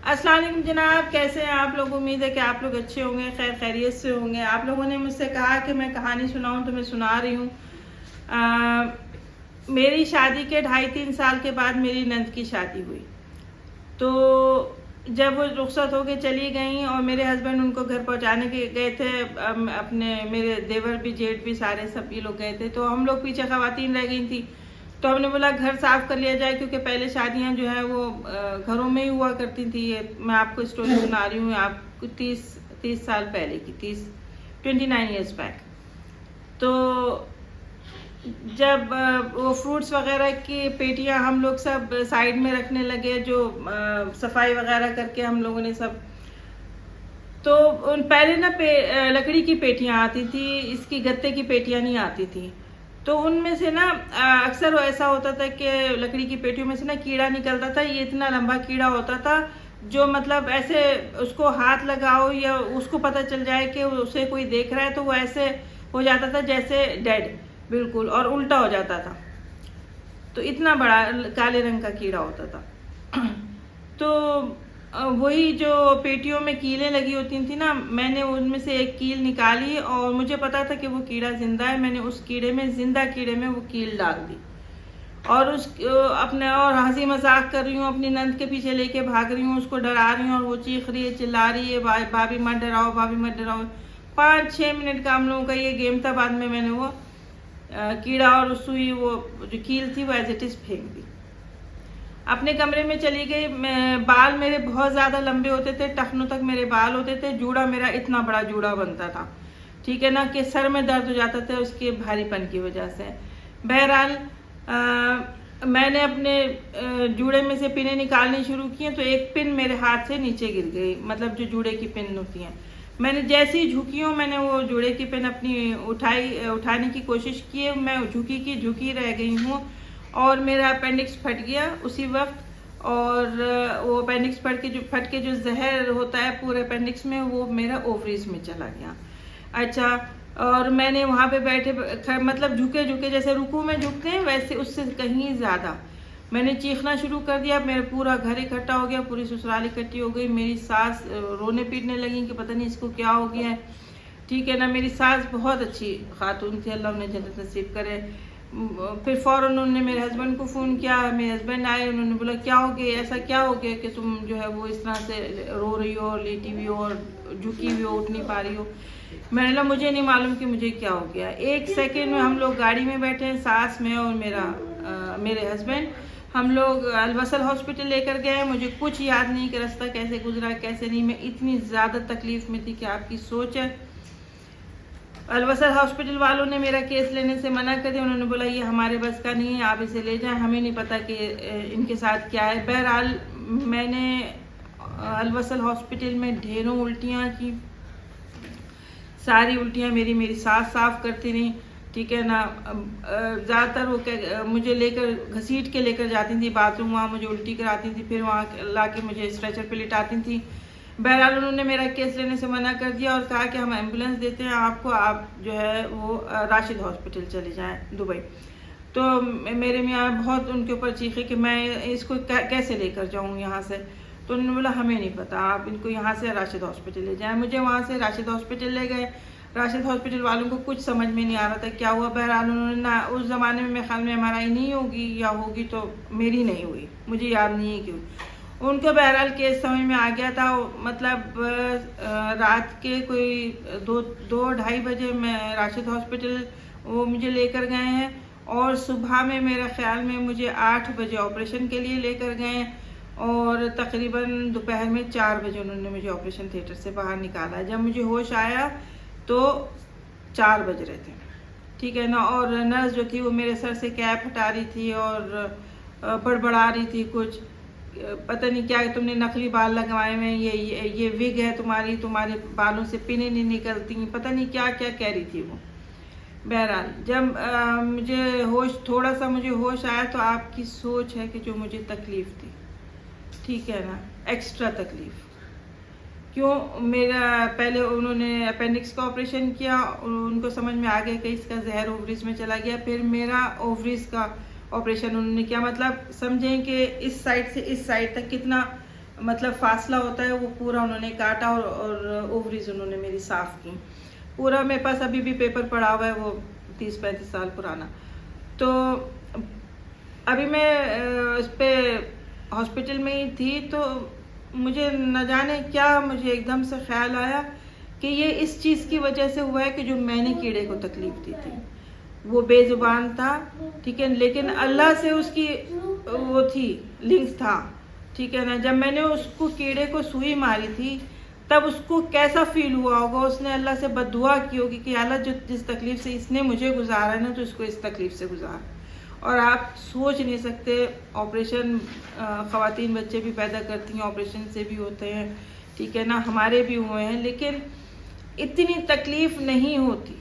अस्सलाम वालेकुम जनाब, कैसे हैं आप लोग। उम्मीद है कि आप लोग अच्छे होंगे, खैर खैरियत से होंगे। आप लोगों ने मुझसे कहा कि मैं कहानी सुनाऊं तो मैं सुना रही हूँ। मेरी शादी के 2.5-3 साल के बाद मेरी नंद की शादी हुई। तो जब वो रुखसत होके चली गई और मेरे हस्बैंड उनको घर पहुंचाने के गए थे, अपने मेरे देवर भी जेठ भी सारे सब ये लोग गए थे, तो हम लोग पीछे खवातीन रह गई थी। तो हमने बोला घर साफ कर लिया जाए, क्योंकि पहले शादियां जो है वो घरों में ही हुआ करती थी। ये मैं आपको स्टोरी सुना रही हूँ, आपको 30 साल पहले की, 29 ईयर्स बैक। तो जब वो फ्रूट्स वगैरह की पेटियां हम लोग सब साइड में रखने लगे, जो सफाई वगैरह करके हम लोगों ने सब, तो उन पहले ना लकड़ी की पेटियां आती थी, इसकी गत्ते की पेटियां नहीं आती थी। तो उनमें से ना अक्सर ऐसा होता था कि लकड़ी की पेटियों में से ना कीड़ा निकलता था। ये इतना लंबा कीड़ा होता था जो मतलब ऐसे उसको हाथ लगाओ या उसको पता चल जाए कि उसे कोई देख रहा है तो वो ऐसे हो जाता था जैसे डेड बिल्कुल, और उल्टा हो जाता था। तो इतना बड़ा काले रंग का कीड़ा होता था। तो वही जो पेटियों में कीलें लगी होती थी ना, मैंने उनमें से एक कील निकाली और मुझे पता था कि वो कीड़ा जिंदा है। मैंने उस कीड़े में, जिंदा कीड़े में वो कील डाल दी और उस अपने और हंसी मजाक कर रही हूँ, अपनी नंद के पीछे लेके भाग रही हूँ, उसको डरा रही हूँ और वो चीख रही है, चिल्ला रही है, भाभी मत डराओ, भाभी मत डराओ। 5-6 मिनट का हम लोगों का ये गेम था। बाद में मैंने वो कीड़ा और सुई, वो जो कील थी वो एज इट इज फेंक दी। अपने कमरे में चली गई। बाल मेरे बहुत ज़्यादा लंबे होते थे, टखनों तक मेरे बाल होते थे, जूड़ा मेरा इतना बड़ा जूड़ा बनता था, ठीक है ना, कि सर में दर्द हो जाता था उसके भारीपन की वजह से। बहरहाल मैंने अपने जूड़े में से पिनें निकालनी शुरू की, तो एक पिन मेरे हाथ से नीचे गिर गई, मतलब जो जूड़े की पिन होती हैं। मैंने जैसे ही झुकी हूँ, मैंने वो जूड़े की पिन अपनी उठाने की कोशिश की है। मैं झुकी की झुकी रह गई हूँ और मेरा अपेंडिक्स फट गया उसी वक्त। और वो अपेंडिक्स फट के जो जहर होता है पूरे अपेंडिक्स में, वो मेरा ओवरीज में चला गया। अच्छा, और मैंने वहाँ पे बैठे मतलब झुके झुके, जैसे रुकू में झुकते हैं वैसे उससे कहीं ज़्यादा मैंने चीखना शुरू कर दिया। मेरा पूरा घर इकट्ठा हो गया, पूरी ससुराल इकट्ठी हो गई। मेरी सास रोने पीटने लगी कि पता नहीं इसको क्या हो गया है, ठीक है ना। मेरी सास बहुत अच्छी खातून थी, अल्लाह उन्हें जन्नत नसीब करे। फिर फ़ौरन उन्होंने मेरे हस्बैंड को फ़ोन किया। मेरे हस्बैंड आए, उन्होंने बोला क्या हो गया, ऐसा क्या हो गया कि तुम जो है वो इस तरह से रो रही हो, लेटी हुई हो और झुकी हुई हो, उठ नहीं पा रही हो। मैंने बोला मुझे नहीं मालूम कि मुझे क्या हो गया। 1 सेकेंड में हम लोग गाड़ी में बैठे हैं, सास में और मेरे हस्बैंड। हम लोग अलवसल हॉस्पिटल लेकर गए। मुझे कुछ याद नहीं कि रास्ता कैसे गुजरा कैसे नहीं। मैं इतनी ज़्यादा तकलीफ़ में थी कि आपकी सोच है। अलवसल हॉस्पिटल वालों ने मेरा केस लेने से मना कर दिया। उन्होंने बोला ये हमारे बस का नहीं है, आप इसे ले जाएं, हमें नहीं पता कि इनके साथ क्या है। बहरहाल मैंने अलवसल हॉस्पिटल में ढेरों उल्टियाँ की, सारी उल्टियाँ मेरी सास साफ करती रही, ठीक है ना। ज़्यादातर वो मुझे लेकर घसीट के लेकर जाती थी बाथरूम, वहाँ मुझे उल्टी कराती थी, फिर वहाँ ला के मुझे स्ट्रेचर पे लिटाती थी। बहरहाल उन्होंने मेरा केस लेने से मना कर दिया और कहा कि हम एम्बुलेंस देते हैं आपको, आप जो है वो राशिद हॉस्पिटल चले जाएं दुबई। तो मेरे मियाँ बहुत उनके ऊपर चीखे कि मैं इसको कैसे लेकर जाऊँ यहाँ से। तो उन्होंने बोला हमें नहीं पता, आप इनको यहाँ से राशिद हॉस्पिटल ले जाएं। मुझे वहाँ से राशिद हॉस्पिटल ले गए। राशिद हॉस्पिटल वालों को कुछ समझ में नहीं आ रहा था क्या हुआ। बहरहाल उन्होंने ना, उस ज़माने में मेरे ख्याल में MRI नहीं होगी, या होगी तो मेरी नहीं हुई, मुझे याद नहीं है क्यों। उनको बहरहाल केस समझ में आ गया था। मतलब रात के कोई 2-2:30 बजे मैं राशिद हॉस्पिटल वो मुझे लेकर गए हैं, और सुबह में मेरे ख्याल में मुझे 8 बजे ऑपरेशन के लिए लेकर गए, और तकरीबन दोपहर में 4 बजे उन्होंने मुझे ऑपरेशन थिएटर से बाहर निकाला। जब मुझे होश आया तो 4 बज रहे थे, ठीक है ना। और नर्स जो थी वो मेरे सर से कैप हटा रही थी और बड़बड़ा रही थी कुछ, पता नहीं क्या, तुमने नकली बाल लगवाए हुए हैं, ये विग है तुम्हारी, तुम्हारे बालों से पिनें नहीं निकलती, पता नहीं क्या क्या कह रही थी वो। बहरहाल जब मुझे थोड़ा सा मुझे होश आया, तो आपकी सोच है कि जो मुझे तकलीफ़ थी, ठीक है ना, एक्स्ट्रा तकलीफ़ क्यों। मेरा पहले उन्होंने अपेंडिक्स का ऑपरेशन किया, उनको समझ में आ गया कि इसका जहर ओवरीज में चला गया। फिर मेरा ओवरीज का ऑपरेशन उन्होंने किया, मतलब समझें कि इस साइड से इस साइड तक कितना मतलब फासला होता है वो पूरा उन्होंने काटा और ओवरीज उन्होंने मेरी साफ़ की पूरा। मेरे पास अभी भी पेपर पड़ा हुआ है वो 30-35 साल पुराना। तो अभी मैं उस पर हॉस्पिटल में ही थी तो मुझे न जाने क्या मुझे एकदम से ख्याल आया कि ये इस चीज़ की वजह से हुआ है कि जो मैंने कीड़े को तकलीफ़ दी थी। वो बेजुबान था, ठीक है, लेकिन अल्लाह से उसकी वो थी, लिंक था, ठीक है ना। जब मैंने उसको कीड़े को सुई मारी थी तब उसको कैसा फील हुआ होगा, उसने अल्लाह से बद्दुआ की होगी कि अल्लाह जो जिस तकलीफ़ से इसने मुझे गुजारा है ना तो इसको इस तकलीफ़ से गुजार। और आप सोच नहीं सकते, ऑपरेशन ख़वातीन बच्चे भी पैदा करती हैं, ऑपरेशन से भी होते हैं, ठीक है ना, हमारे भी हुए हैं, लेकिन इतनी तकलीफ़ नहीं होती,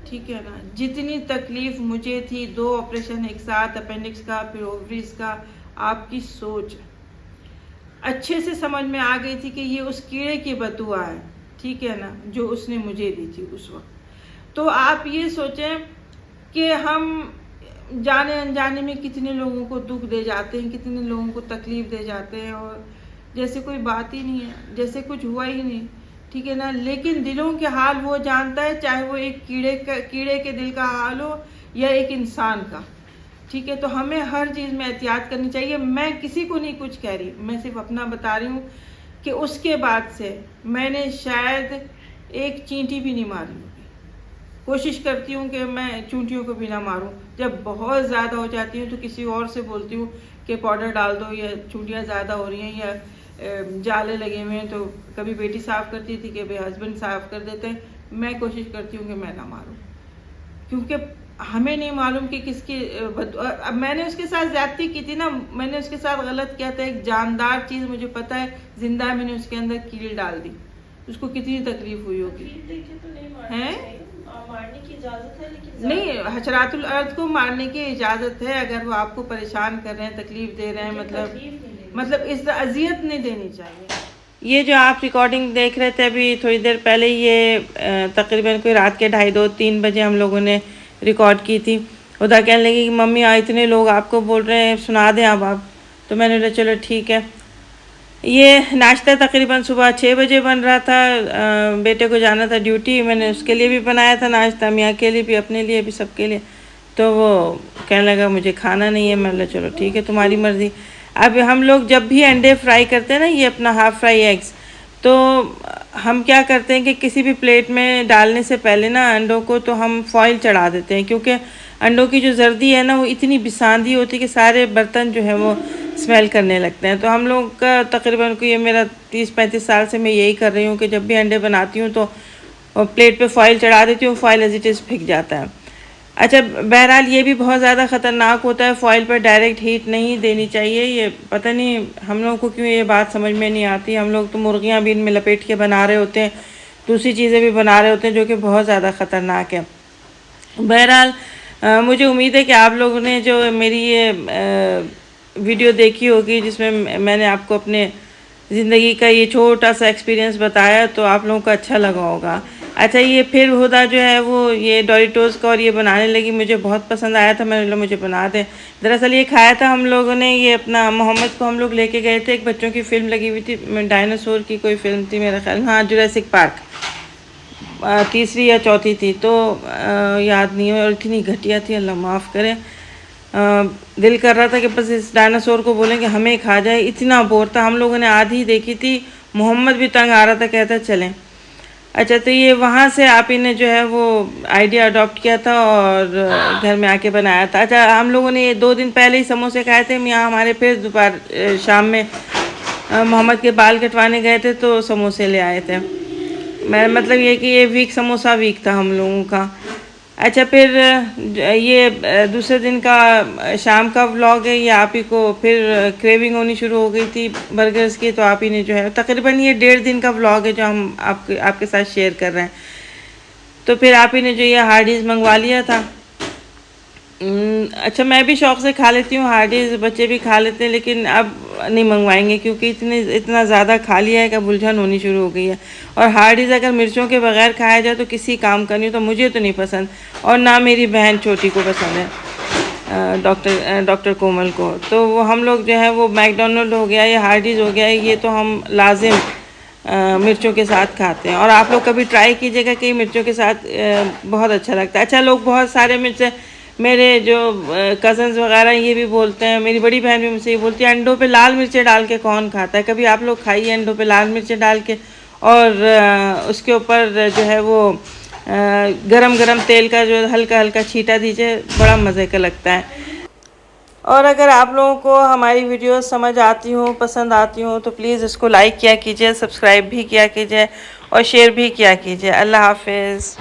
ठीक है ना, जितनी तकलीफ़ मुझे थी। 2 ऑपरेशन एक साथ, अपेंडिक्स का फिर ओवरीज का। आपकी सोच अच्छे से समझ में आ गई थी कि ये उस कीड़े की बददुआ है, ठीक है ना, जो उसने मुझे दी थी उस वक्त। तो आप ये सोचें कि हम जाने अनजाने में कितने लोगों को दुख दे जाते हैं, कितने लोगों को तकलीफ़ दे जाते हैं, और जैसे कोई बात ही नहीं है, जैसे कुछ हुआ ही नहीं, ठीक है ना। लेकिन दिलों के हाल वो जानता है, चाहे वो एक कीड़े के दिल का हाल हो या एक इंसान का, ठीक है। तो हमें हर चीज़ में एहतियात करनी चाहिए। मैं किसी को नहीं कुछ कह रही, मैं सिर्फ अपना बता रही हूँ कि उसके बाद से मैंने शायद एक चींटी भी नहीं मारी होगी। कोशिश करती हूँ कि मैं चूंटियों को भी ना मारूँ। जब बहुत ज़्यादा हो जाती हूँ तो किसी और से बोलती हूँ कि पाउडर डाल दो, या चूंटियाँ ज़्यादा हो रही हैं या जाले लगे हुए हैं, तो कभी बेटी साफ़ करती थी कि भाई हस्बैंड साफ़ कर देते हैं। मैं कोशिश करती हूँ कि मैं ना मारूँ, क्योंकि हमें नहीं मालूम कि किसकी अब मैंने उसके साथ ज़्यादती की थी ना, मैंने उसके साथ गलत किया था। एक जानदार चीज़ मुझे पता है, जिंदा मैंने उसके अंदर कील डाल दी, उसको कितनी तकलीफ हुई होगी। हैं मारने की इजाजत है, लेकिन नहीं, हशरातुल अर्द को मारने की इजाज़त है अगर वो आपको परेशान कर रहे हैं, तकलीफ दे रहे हैं, मतलब इस अजियत नहीं देनी चाहिए। ये जो आप रिकॉर्डिंग देख रहे थे अभी थोड़ी देर पहले, ये तकरीबन कोई रात के 2:30-3 बजे हम लोगों ने रिकॉर्ड की थी। उधर कहने लगी कि मम्मी इतने लोग आपको बोल रहे हैं, सुना दें अब आप। तो मैंने बोला चलो ठीक है। ये नाश्ता तकरीबन सुबह 6 बजे बन रहा था, बेटे को जाना था ड्यूटी, मैंने उसके लिए भी बनाया था नाश्ता, मियाँ के लिए भी, अपने लिए भी, सबके लिए। तो वो कहने लगा मुझे खाना नहीं है। मैंने चलो ठीक है, तुम्हारी मर्ज़ी। अब हम लोग जब भी अंडे फ्राई करते हैं ना, ये अपना हाफ़ फ्राई एग्स, तो हम क्या करते हैं कि किसी भी प्लेट में डालने से पहले ना अंडों को तो हम फॉइल चढ़ा देते हैं, क्योंकि अंडों की जो जर्दी है ना वो इतनी बिसांदी होती है कि सारे बर्तन जो है वो स्मेल करने लगते हैं। तो हम लोग का तकरीबन को ये मेरा 30-35 साल से मैं यही कर रही हूँ कि जब भी अंडे बनाती हूँ तो प्लेट पे फॉइल चढ़ा देती हूँ, फॉइल एज इट इज़ फेंक जाता है। अच्छा, बहरहाल ये भी बहुत ज़्यादा ख़तरनाक होता है, फॉइल पर डायरेक्ट हीट नहीं देनी चाहिए। ये पता नहीं हम लोगों को क्यों ये बात समझ में नहीं आती। हम लोग तो मुर्गियाँ भी इनमें लपेट के बना रहे होते हैं, दूसरी चीज़ें भी बना रहे होते हैं, जो कि बहुत ज़्यादा ख़तरनाक है। बहरहाल मुझे उम्मीद है कि आप लोगों ने जो मेरी ये वीडियो देखी होगी, जिसमें मैंने आपको अपने ज़िंदगी का ये छोटा सा एक्सपीरियंस बताया, तो आप लोगों को अच्छा लगा होगा। अच्छा, ये फिर हुदा जो है वो ये डोरिटोज़ का और ये बनाने लगी, मुझे बहुत पसंद आया था, मैंने बोला मुझे बना दे। दरअसल ये खाया था हम लोगों ने, ये अपना मोहम्मद को हम लोग लेके गए थे, एक बच्चों की फ़िल्म लगी हुई थी, डायनासोर की कोई फ़िल्म थी मेरा ख्याल, हाँ जुरासिक पार्क, 3री या 4थी थी, तो याद नहीं है, और इतनी घटिया थी, अल्लाह माफ़ करे। दिल कर रहा था कि बस इस डायनासोर को बोलें कि हमें खा जाए, इतना बोर था। हम लोगों ने आधी देखी थी, मोहम्मद भी तंग आ रहा था, कहता चलें। अच्छा, तो ये वहाँ से आप ही ने जो है वो आइडिया अडॉप्ट किया था और घर में आके बनाया था। अच्छा, हम लोगों ने 2 दिन पहले ही समोसे खाए थे, यहाँ हमारे फिर दोपहर शाम में मोहम्मद के बाल कटवाने गए थे तो समोसे ले आए थे। मैं मतलब ये कि ये वीक समोसा वीक था हम लोगों का। अच्छा, फिर ये दूसरे दिन का शाम का व्लॉग है, ये आप ही को फिर क्रेविंग होनी शुरू हो गई थी बर्गर्स की, तो आप ही ने जो है तकरीबन ये 1.5 दिन का व्लॉग है जो हम आपके साथ शेयर कर रहे हैं। तो फिर आप ही ने जो ये हार्डीज़ मंगवा लिया था। अच्छा, मैं भी शौक़ से खा लेती हूँ हार्डीज़, बच्चे भी खा लेते हैं, लेकिन अब नहीं मंगवाएंगे क्योंकि इतना ज़्यादा खा लिया है कि उलझन होनी शुरू हो गई है। और हार्डीज़ अगर मिर्चों के बगैर खाया जाए तो किसी काम का नहीं, तो मुझे तो नहीं पसंद और ना मेरी बहन छोटी को पसंद है। डॉक्टर कोमल को। तो वो हम लोग जो है वो मैकडोनल्ड हो गया या हार्डीज़ हो गया, ये तो हम लाजिम मिर्चों के साथ खाते हैं। और आप लोग कभी ट्राई कीजिएगा कि मिर्चों के साथ बहुत अच्छा लगता है। अच्छा, लोग बहुत सारे मिर्च, मेरे जो कज़न्स वगैरह ये भी बोलते हैं, मेरी बड़ी बहन भी मुझसे ये बोलती है अंडों पे लाल मिर्चें डाल के कौन खाता है। कभी आप लोग खाइए अंडों पे लाल मिर्चें डाल के, और उसके ऊपर जो है वो गरम गरम तेल का जो हल्का हल्का छींटा दीजिए, बड़ा मज़े का लगता है। और अगर आप लोगों को हमारी वीडियो समझ आती हो, पसंद आती हो, तो प्लीज़ इसको लाइक किया कीजिए, सब्सक्राइब भी किया कीजिए और शेयर भी किया कीजिए। अल्लाह हाफिज़।